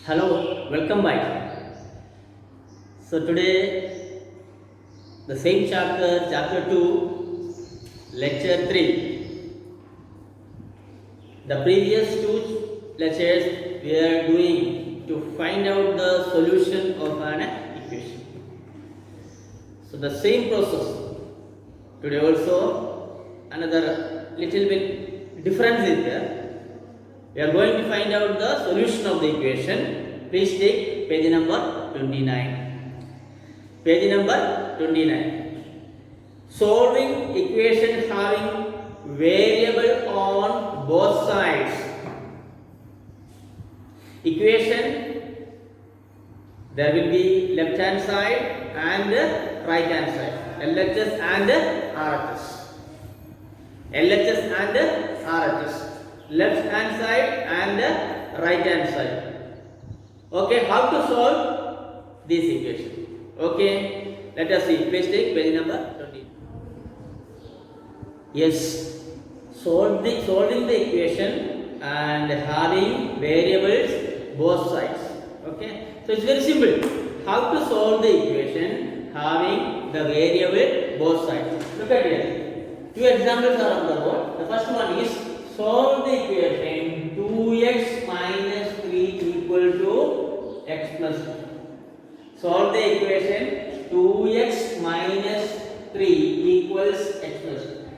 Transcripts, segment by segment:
Hello, welcome back. So today the same chapter 2, lecture 3. The previous two lectures we are doing to find out the solution of an equation. So the same process. Today also another little bit difference is there. We are going to find out the solution of the equation. Please take page number 29. Page number 29. Solving equation having variable on both sides. Equation, there will be left hand side and right hand side. LHS and RHS. LHS and RHS. Left hand side and right hand side. Okay, how to solve this equation? Okay, let us see. Please take page number 20. Yes, solving the equation and having variables both sides. Okay, so it's very simple. How to solve the equation having the variable both sides? Look at here. Two examples are on the board. The first one is solve the equation 2x minus 3 equal to x plus 2. Solve the equation 2x minus 3 equals x plus 2.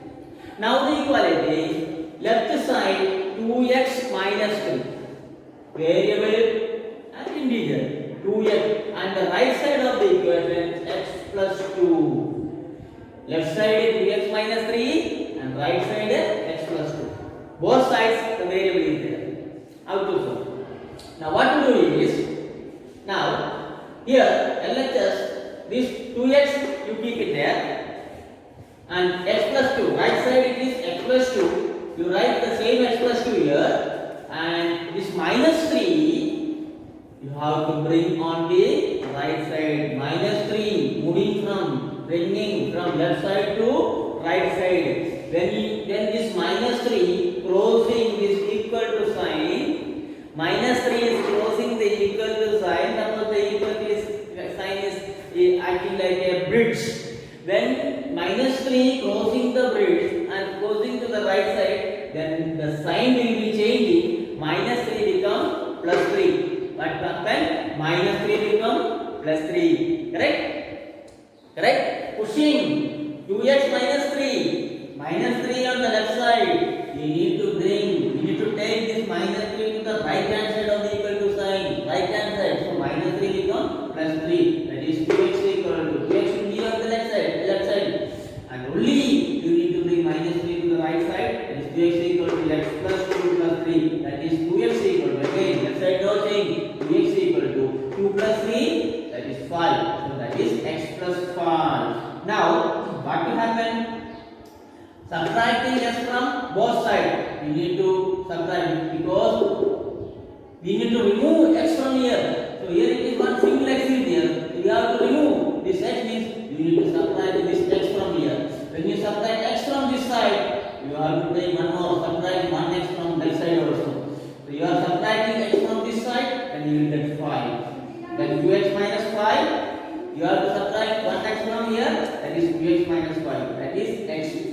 Now the equality, left side 2x minus 3, variable and integer 2x, and the right side of the equation x plus 2. Left side 2x minus 3 and right side x plus 2. Both sides the variable is there. How to solve? Now what to do is, now here LHS, this 2x you keep it there, and x plus 2, right side it is x plus 2, you write the same x plus 2 here, and this minus 3 you have to bring on the right side. Minus 3 bringing from left side to right side. When this minus 3 crossing this equal to sign, minus 3 is crossing the equal to sign, now the equal to sign is acting like a bridge. When minus 3 crossing the bridge and crossing to the right side, then the sign will be changing. Minus 3 become plus 3. What happened? Minus 3 become plus 3. Correct? Correct? Pushing 2x minus 3. Minus 3 on the left side, you need to take this minus 3 to the right hand side of the equal to sign, right hand side. So minus 3 become plus 3. That is 2x equal to 2x will be on the left side. And only you need to bring minus 3 to the right side. That is 2x equal to x plus 2 plus 3. That is 2x equal to, again left side no change. 2x equal to 2 plus 3. That is 5. So that is x plus 5. Now what will happen? Subtracting x from both sides. We need to subtract because we need to remove x from here. So here it is one single x is there. We have to remove this x, means you need to subtract this x from here. When you subtract x from this side, you have to take one more, subtract one x from that side also. So you are subtracting x from this side, then you will get 5. Then 2x minus 5, you have to subtract 1x from here, that is 2x minus 5. That is x.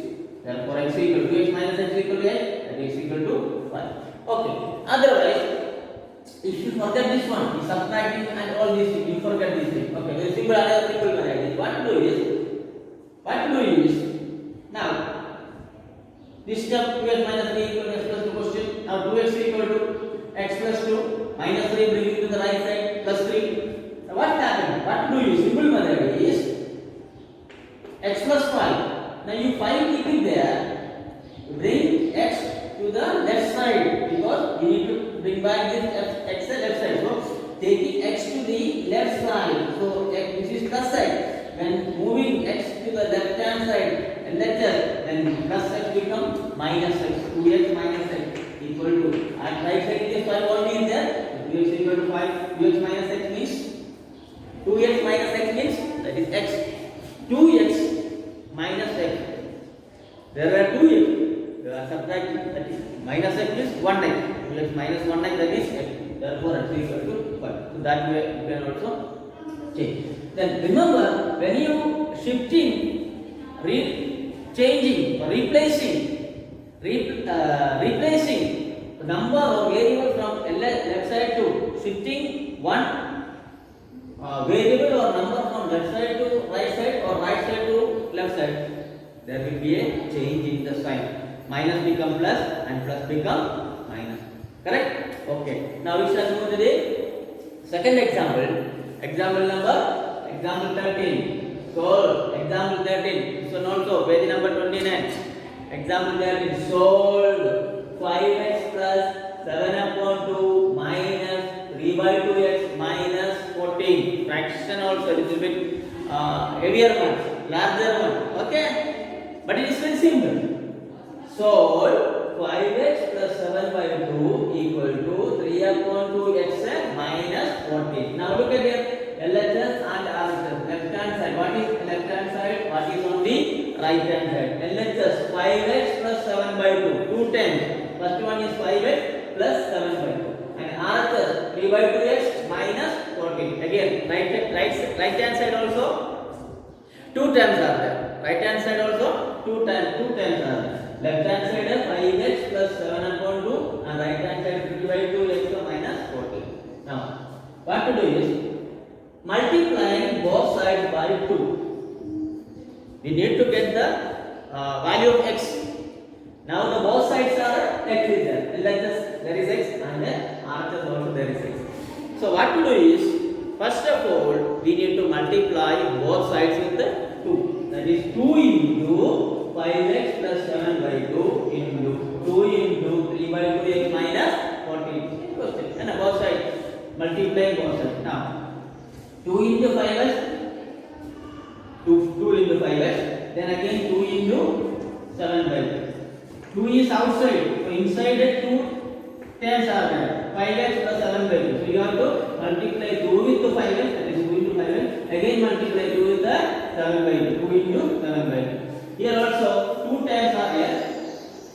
Therefore, x equal to 2x minus x equal to x, that is equal to 5. Okay. Otherwise, if you forget this one, you subtracting and all these things, you forget this thing. Okay, very simple. Another simple variety. What to do is, now this is 2x minus 3 equal to x plus 2 question. Now 2x equal to x plus 2 minus 3 bringing to the right side plus 3. Now what happened? What to do is, simple variety is x plus 5. Now you 5 keep it there, bring x to the left side because you need to bring back this x left side. So taking x to the left side, so this is plus side. When moving x to the left hand side and then plus x become minus x, 2x minus x equal to, at right side it is 5 only is there, 2x equal to 5, 2x minus x means, 2x minus x means that is x, 2x minus x. There are 2x. You are subtracting, that is minus x is 1x. 2x minus 1x, that is x. Therefore, x is equal to 5. So that way you can also change. Then remember, when you shifting, changing, or replacing number or variable from left side to shifting one variable or number from left side to right side or right side to left side, there will be a change in the sign. Minus become plus and plus become minus. Correct? Okay. Now we shall move to the second example. Example 13. Solve example 13. This one also page number 29. Example 13. Solve 5x plus 7 upon 2 minus 3 by 2x minus 14. Fraction also little bit heavier one, larger one. Okay, but it is very simple. Solve 5x plus 7 by 2 equal to 3 upon 2x minus 14. Now look at here. LHS and RHS. Left hand side. What is left hand side? What is on the right hand side? LHS 5x plus 7 by 2. 2 times. First one is 5x plus 7 by 2. And RHS 3 by 2x minus 14. Again, right hand side also 2 times are there. Right hand side also 2 times are there. Left hand side is 5x plus 7 upon 2 and right hand side 3 by 2x minus 14. Now, what to do is multiplying both sides by 2. We need to get the value of x. Now the both sides are x is there. LHS there is x and RHS also there is x. So what to do is, first of all, we need to multiply both sides with the 2. That is 2 into 5x plus 7 by 2 into 2 into 3 by 2x minus 14. And both sides, multiply both sides. Now, 2 into 5x, 2 into 5x, then again 2 into 7 by 2. 2 is outside, so inside the 2 terms are there. 5x plus 7 by 2. So you have to multiply 2 with the 5x, that is 2 into 5x. Again multiply 2 with the 7 by 2. 2 into 7 by 2. Here also 2 terms are there.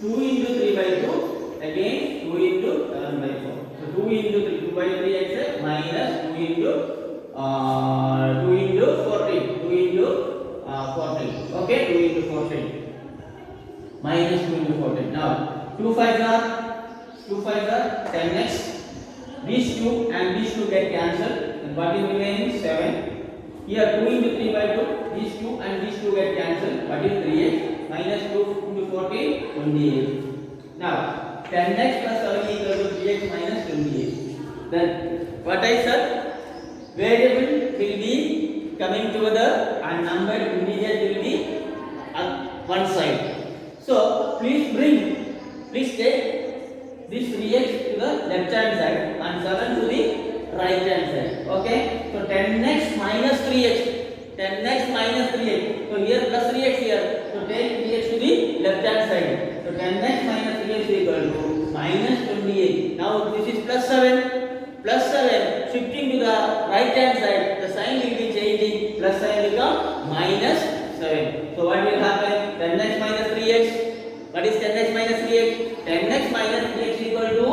2 into 3 by 2. Again 2 into 7 by 4. So 2 into 3, 2 by 3x minus 2 into 2 into 14. 2 into 14. Okay, 2 into 14. Minus 2 into 14. Now 2 5s are 10x. These 2 and these 2 get cancelled. And what is remaining? 7. Here 2 into 3 by 2. These 2 and these 2 get cancelled. What is 3x? Minus 2 into 14, 28. Now 10x plus 7 equal to 3x minus 28. Then what I said? Variable will be coming together and numbered integer will be on one side. So please take this 3x to the left hand side and 7 to the right hand side. Okay. So 10x minus 3x. 10x minus 3x. So here plus 3x here. So take 3x to the left hand side. So 10x minus 3x equal to minus 28. Now this is plus 7. Plus 7 shifting to the right hand side. The sign will be changing. Plus sign become minus 7. So what will happen? 10x minus 3x. What is 10x minus 3x? 10x minus 3x equal to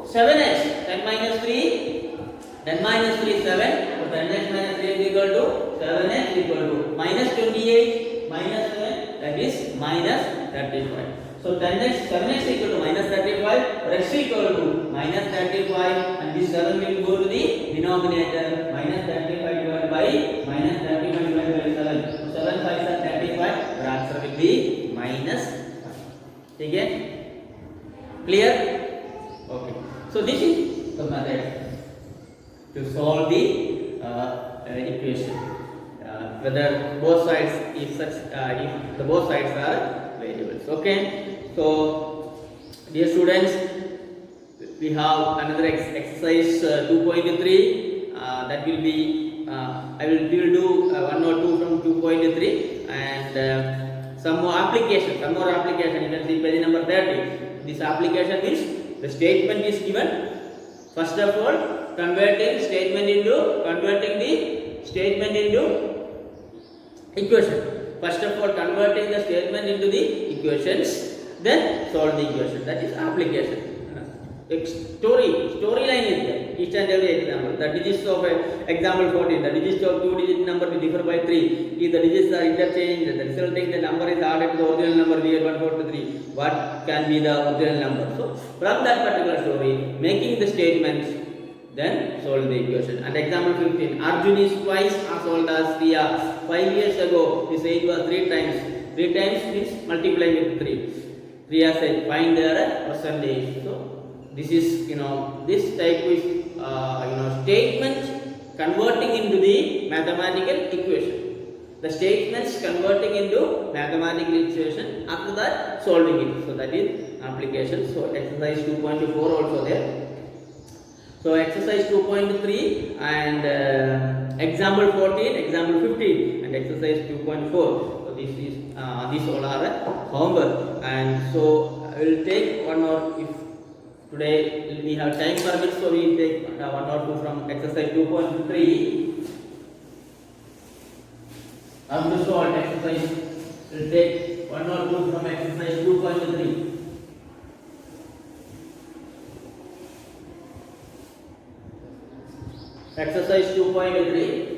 7x. 10 minus 3. 10 minus 3 is 7. So 10x minus 3x equal to 7x equal to minus 28 minus 7. That is minus 35. So 10x, 7x equal to minus 35. X equal to minus 35. And this 7 will go to the denominator. Minus 35 divided by minus 35 divided by 7. 7 5s are 35. The answer will be minus 5. Okay? Clear? Okay. So this is the method to solve the equation. Whether both sides if the both sides are variables. Okay? So dear students, we have another exercise 2.3 that will be we will do 1 or 2 from 2.3 and some more application. You can see page number 30. This application is the statement is given. First of all, converting the statement into equation. First of all, converting the statement into the equations, then solve the equation. That is application. storyline is there. Each and every example. The digits of example 14, the digits of two-digit number will differ by 3. If the digits are interchanged, the resulting the number is added to the original number. We get 143. What can be the original number? So from that particular story, making the statements, then solve the equation. And example 15, Arjun is twice as old as Priya. 5 years ago, his age was 3 times. 3 times means multiply with 3. Priya said, find their percentage. So this is, this type is, statement converting into the mathematical equation. The statements converting into mathematical equation, after that solving it. So that is application. So exercise 2.4 also there. So exercise 2.3 and example 14, example 15 and exercise 2.4. So this is these all are homework, and so I will take one or if today we have time permit, so we will take 1 or 2 from exercise 2.3. How to solve exercise? We will take 1 or 2 from exercise 2.3. Exercise 2.3.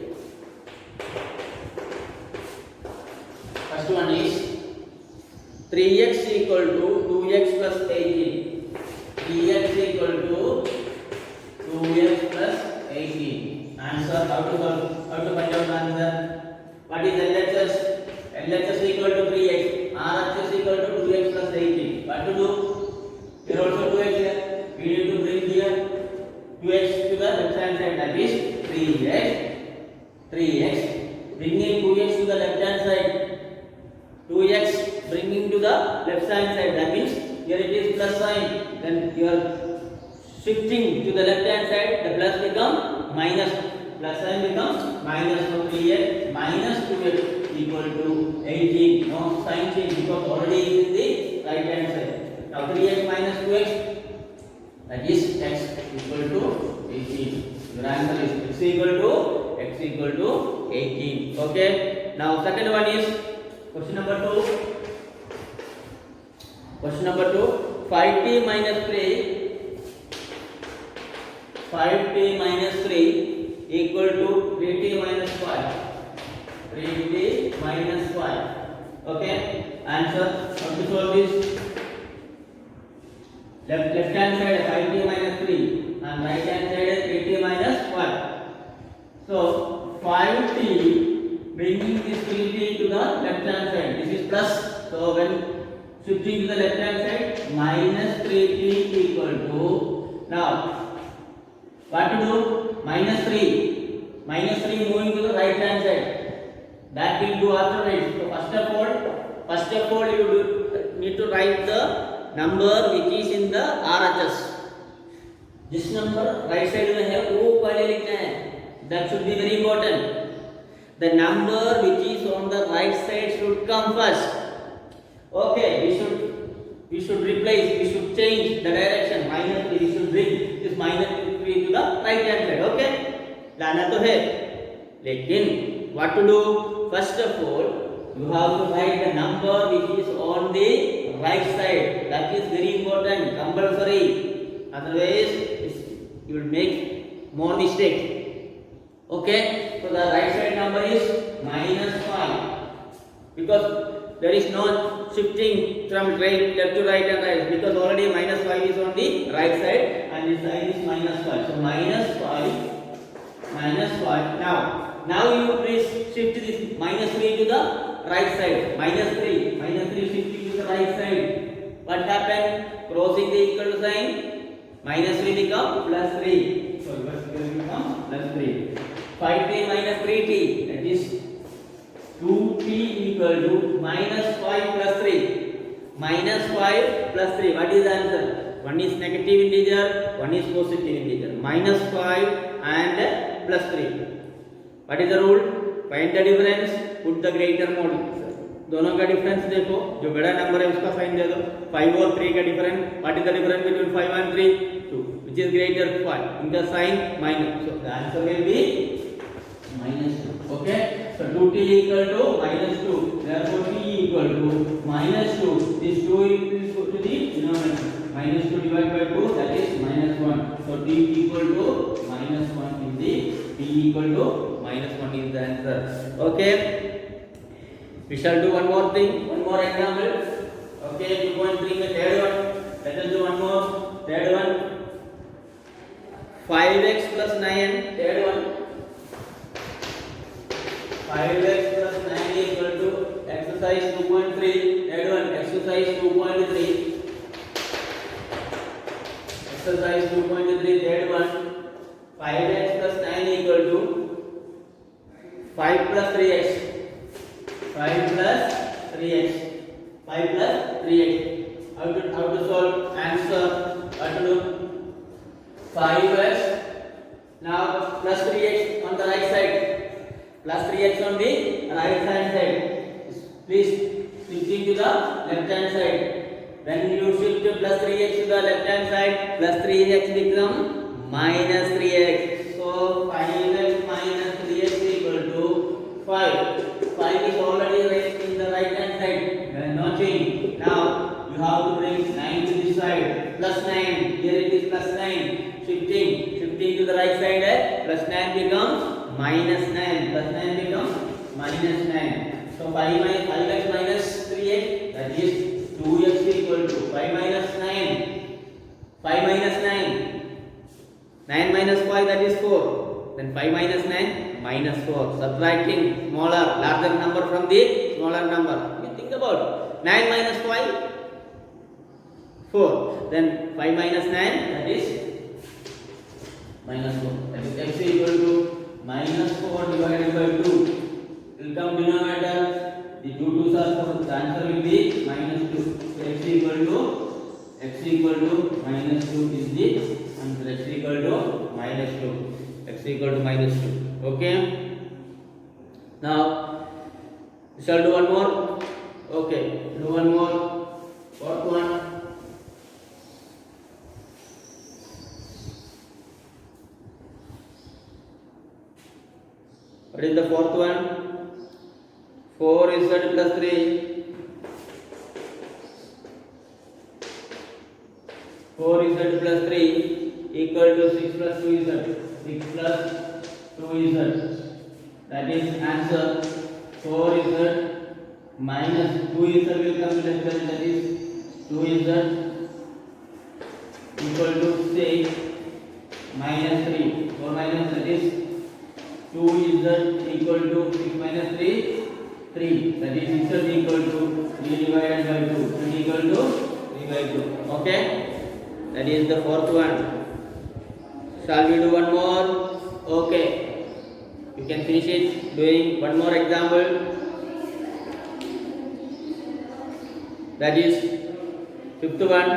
First one is 3x equal to 2x plus 18. 3x equal to 2x plus 18. Answer, how to solve? How to find out the answer? What is LHS? LHS equal to 3x. RHS equal to 2x plus 18. What to do? Here also 2x here. We need to bring here 2x to the left hand side, that is 3x, bringing 2x to the left hand side, 2x bringing to the left hand side, that means here it is plus sign, then you are shifting to the left hand side, the plus become minus, plus sign becomes minus, so 3x minus 2x equal to 18, no sign change because already it is in the right hand side. Now 3x minus 2x, that is x equal to 18. Your answer is x equal to 18. Okay. Now second one is question number 2. Question number 2. 5t minus 3. 5t minus 3 equal to 3t minus 5. 3t minus 5. Okay. Answer. How to solve this? Left hand side 5t minus 3 and right hand side 3t minus 5. So 5t bringing this 3t to the left hand side. This is plus. So when shifting to the left hand side, minus 3t equal to, now what to do? Minus 3. Minus 3 moving to the right hand side. That will do after it. So first of all you need to write the number which is in the RHS. This number right side में है वो पहले लिखना है. That should be very important. The number which is on the right side should come first. Okay, we should replace, we should change the direction. Minus 3, we should bring this minus 3 to the right hand side. Okay, लाना तो है. लेकिन what to do? First of all, you have to write the number which is on the right side. That is very important, compulsory. Otherwise, you will make more mistakes. Okay, so the right side number is minus 5 because there is no shifting from left to right and right because already minus 5 is on the right side and this side is minus 5. So minus 5. Now you please shift this minus 3 to the right side. Minus 3 shifting to the right side. What happened? Crossing the equal sign. Minus 3 become plus 3. So it will become plus 3. 5t minus 3t, that is 2t equal to minus 5 plus 3. Minus 5 plus 3. What is the answer? One is negative integer, one is positive integer. Minus 5 and plus 3. What is the rule? Find the difference, put the greater mode. दोनों का difference देखो, जो बड़ा number है उसका sign दे दो. 5 और 3 का difference. What is the difference between 5 and 3? 2. Which is greater 5? In the sign minus. So the answer will be minus 2. Okay. So 2t equal to minus 2. Therefore t equal to minus 2. This 2 is to the denominator. Minus 2 divided by 2, that is minus So D equal to minus 1 is the D equal to minus 1 is the answer. Okay. We shall do one more thing, one more example. Okay, 2.3 में third one. Let us do one more. Third one. 5x plus 9. Third one. 5x plus 9 equal to exercise 2.3. Third one. Exercise 2.3. Exercise 2.3. Third one. 5x plus 9 equal to 5 plus 3x. 5 plus 3x. 5 plus 3x. How to solve? Answer. What to do? 5x. Now plus 3x on the right side. Plus 3x on the right hand side. Please switching to the left hand side. When you shift plus 3x to the left hand side, plus 3x become minus 3x. So 5x minus 3x equal to 5. 5 is already raised in the right hand side. There is no change. Now you have to bring 9 to this side. Plus 9. Here it is plus 9. Shifting to the right side. Plus 9 becomes minus 9. Plus 9 becomes minus 9. So 5x minus 3x, that is 2x equal to 5 minus 9. 5 minus 9. 9 minus 5, that is 4. Then 5 minus 9, minus 4. Subtracting larger number from the smaller number. You think about 9 minus 5, 4. Then 5 minus 9, that is minus 4. That is x equal to minus 4 divided by 2. Will come denominator. The 2 2's are 4. The answer will be minus 2. So x equal to minus 2 is the answer. X equal to minus 2. X equal to minus 2. Okay. Now we shall do one more. Okay. Do one more. Fourth one. What is the fourth one? 4z plus 3. 4z plus 3 equal to 6 plus 2z. 6 plus 2z. That is answer. 4z minus 2z will come to left hand. That is 2z equal to 6 minus 3. 4 minus, that is 2z equal to 6 minus 3, 3. That is 6z equal to 3 divided by 2. 3 equal to 3 by 2. Okay. That is the fourth one. Shall we do one more? Okay. You can finish it doing one more example. That is fifth one.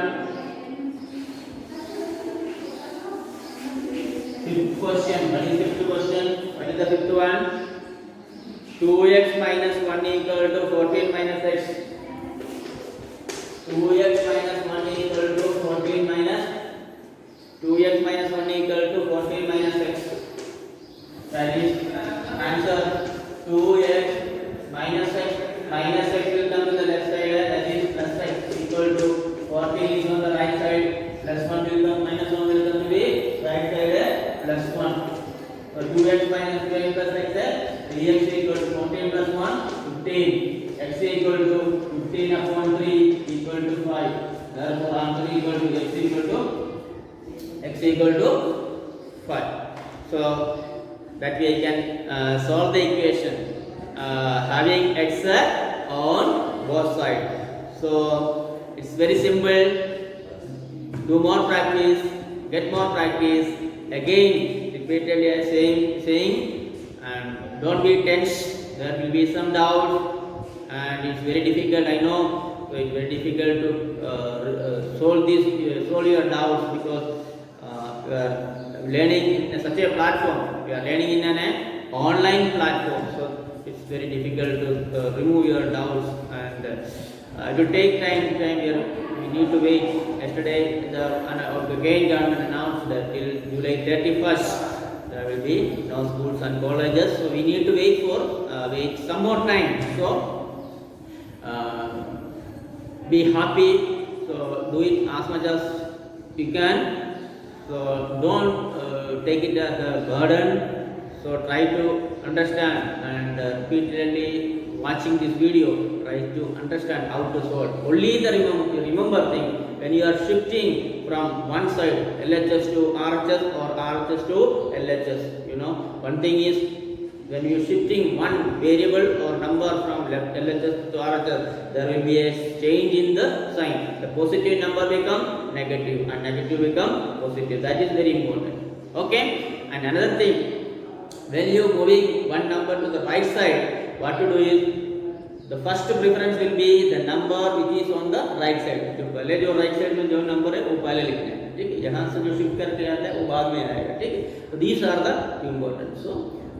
Fifth question. What is fifth question? What is the fifth one? 2x minus 1 equal to 14 minus x. 2x minus 1 equal to 14 minus 2x minus 1 equal to 14 minus x. That is answer. 2x minus x will come to the left side. That is plus x equal to 14 is on the right side. Plus 1 will come, minus 1 will come to the right side. Plus 1. So 2x minus 2x plus x. 3x equal to 14 plus 1, 15. X equal to 15 upon 3 equal to 5. Therefore answer equal to x equal to 5. So that way you can solve the equation having x on both sides. So it's very simple. Do more practice, get more practice. Again repeatedly I am saying, and don't be tense. There will be some doubt, and it's very difficult. I know. So it's very difficult to solve your doubts, because we are learning in such a platform. We are learning in an online platform. So it's very difficult to remove your doubts, and it will take time. We need to wait. Yesterday, the again government announced that till July 31st there will be no schools and colleges. So we need to wait some more time. So be happy. So do it as much as you can. So don't take it as a burden. So try to understand and repeatedly watching this video. Try to understand how to solve. Only the remember thing, when you are shifting from one side LHS to RHS or RHS to LHS. One thing is, when you shifting one variable or number from LHS to RHS, there will be a change in the sign. The positive number become negative and negative become positive. That is very important. Okay. And another thing, when you moving one number to the right side, what to do is, the first preference will be the number which is on the right side. जो पहले जो right side में जो number है वो पहले लिखना है, ठीक है. यहाँ से जो shift करके आता है वो बाद में आएगा, ठीक है. So these are the important. So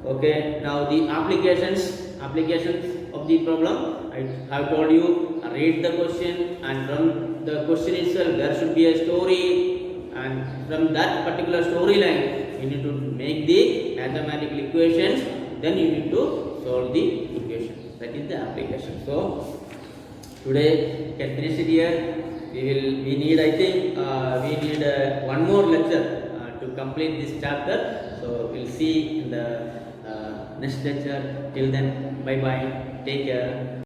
okay, now the applications of the problem. I have told you, read the question, and from the question itself there should be a story, and from that particular storyline you need to make the mathematical equations, then you need to solve the equation. That is the application. So today can finish it here. We need, I think we need one more lecture to complete this chapter. So we'll see in the next lecture. Till then, bye bye, take care.